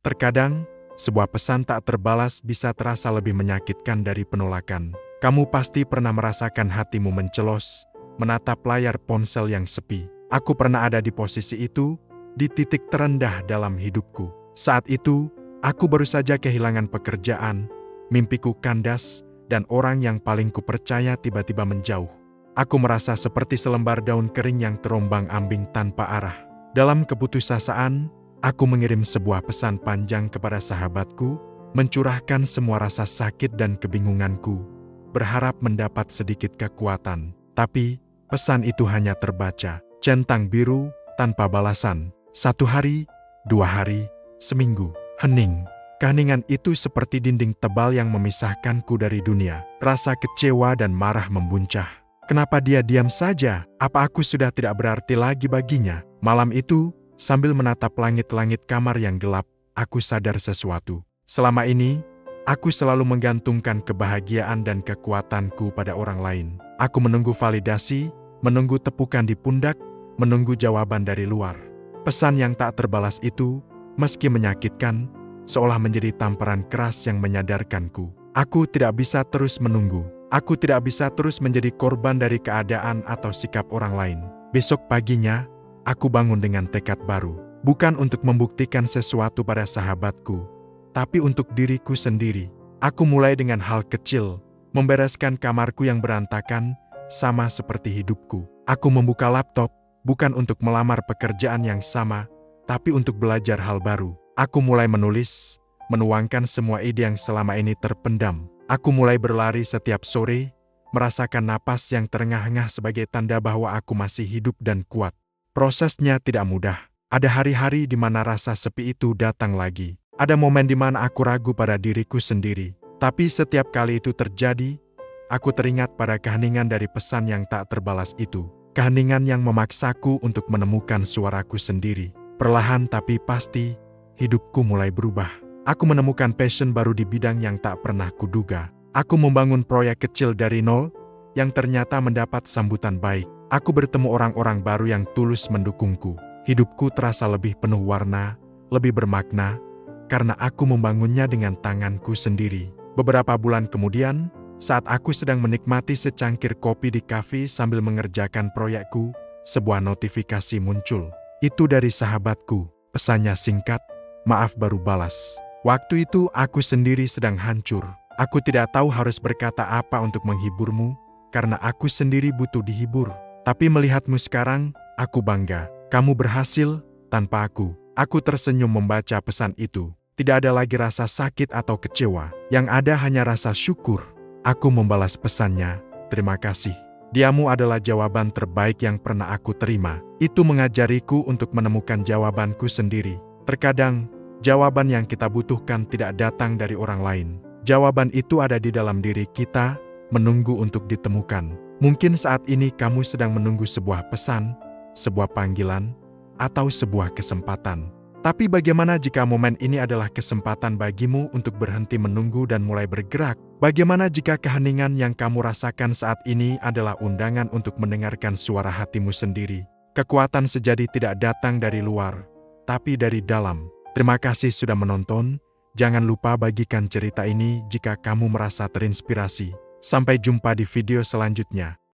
Terkadang, sebuah pesan tak terbalas bisa terasa lebih menyakitkan dari penolakan. Kamu pasti pernah merasakan hatimu mencelos, menatap layar ponsel yang sepi. Aku pernah ada di posisi itu, di titik terendah dalam hidupku. Saat itu, aku baru saja kehilangan pekerjaan, mimpiku kandas, dan orang yang paling kupercaya tiba-tiba menjauh. Aku merasa seperti selembar daun kering yang terombang-ambing tanpa arah. Dalam keputusasaan, aku mengirim sebuah pesan panjang kepada sahabatku, mencurahkan semua rasa sakit dan kebingunganku, berharap mendapat sedikit kekuatan. Tapi, pesan itu hanya terbaca, centang biru, tanpa balasan. 1 hari, 2 hari, seminggu, hening. Keheningan itu seperti dinding tebal yang memisahkanku dari dunia. Rasa kecewa dan marah membuncah. Kenapa dia diam saja? Apa aku sudah tidak berarti lagi baginya? Malam itu, sambil menatap langit-langit kamar yang gelap, aku sadar sesuatu. Selama ini, aku selalu menggantungkan kebahagiaan dan kekuatanku pada orang lain. Aku menunggu validasi, menunggu tepukan di pundak, menunggu jawaban dari luar. Pesan yang tak terbalas itu, meski menyakitkan, seolah menjadi tamparan keras yang menyadarkanku. Aku tidak bisa terus menunggu. Aku tidak bisa terus menjadi korban dari keadaan atau sikap orang lain. Besok paginya, aku bangun dengan tekad baru. Bukan untuk membuktikan sesuatu pada sahabatku, tapi untuk diriku sendiri. Aku mulai dengan hal kecil, membereskan kamarku yang berantakan, sama seperti hidupku. Aku membuka laptop, bukan untuk melamar pekerjaan yang sama, tapi untuk belajar hal baru. Aku mulai menulis, menuangkan semua ide yang selama ini terpendam. Aku mulai berlari setiap sore, merasakan napas yang terengah-engah sebagai tanda bahwa aku masih hidup dan kuat. Prosesnya tidak mudah. Ada hari-hari di mana rasa sepi itu datang lagi. Ada momen di mana aku ragu pada diriku sendiri. Tapi setiap kali itu terjadi, aku teringat pada keheningan dari pesan yang tak terbalas itu. Keheningan yang memaksaku untuk menemukan suaraku sendiri. Perlahan tapi pasti, hidupku mulai berubah. Aku menemukan passion baru di bidang yang tak pernah kuduga. Aku membangun proyek kecil dari nol, yang ternyata mendapat sambutan baik. Aku bertemu orang-orang baru yang tulus mendukungku. Hidupku terasa lebih penuh warna, lebih bermakna, karena aku membangunnya dengan tanganku sendiri. Beberapa bulan kemudian, saat aku sedang menikmati secangkir kopi di kafe sambil mengerjakan proyekku, sebuah notifikasi muncul. Itu dari sahabatku. Pesannya singkat, "Maaf baru balas." Waktu itu aku sendiri sedang hancur. Aku tidak tahu harus berkata apa untuk menghiburmu, karena aku sendiri butuh dihibur. Tapi melihatmu sekarang, aku bangga. Kamu berhasil tanpa aku. Aku tersenyum membaca pesan itu. Tidak ada lagi rasa sakit atau kecewa. Yang ada hanya rasa syukur. Aku membalas pesannya, "Terima kasih. Diamu adalah jawaban terbaik yang pernah aku terima." Itu mengajariku untuk menemukan jawabanku sendiri. Terkadang, jawaban yang kita butuhkan tidak datang dari orang lain. Jawaban itu ada di dalam diri kita, menunggu untuk ditemukan. Mungkin saat ini kamu sedang menunggu sebuah pesan, sebuah panggilan, atau sebuah kesempatan. Tapi bagaimana jika momen ini adalah kesempatan bagimu untuk berhenti menunggu dan mulai bergerak? Bagaimana jika keheningan yang kamu rasakan saat ini adalah undangan untuk mendengarkan suara hatimu sendiri? Kekuatan sejati tidak datang dari luar, tapi dari dalam. Terima kasih sudah menonton. Jangan lupa bagikan cerita ini jika kamu merasa terinspirasi. Sampai jumpa di video selanjutnya.